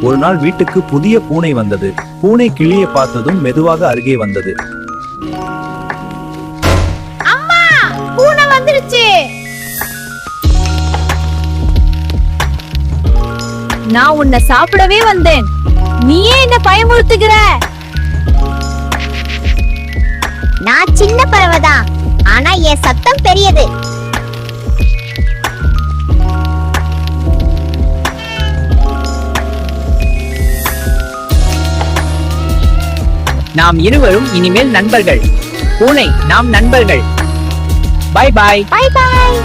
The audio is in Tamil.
ஒரு நாள் வீட்டுக்கு புதிய பூனை வந்தது. பூனை கிளியை பார்த்ததும் மெதுவாக அருகே வந்தது. அம்மா, பூனை வந்துருச்சு. நான் உன்னை சாப்பிடவே வந்தேன். நீயே என்ன பயமுறுத்துகிற? நான் சின்ன பறவைதான், ஆனா என் சத்தம் பெரியது. நாம் இருவரும் இனிமேல் நண்பர்கள். பூனை, நாம் நண்பர்கள். Bye bye. Bye bye.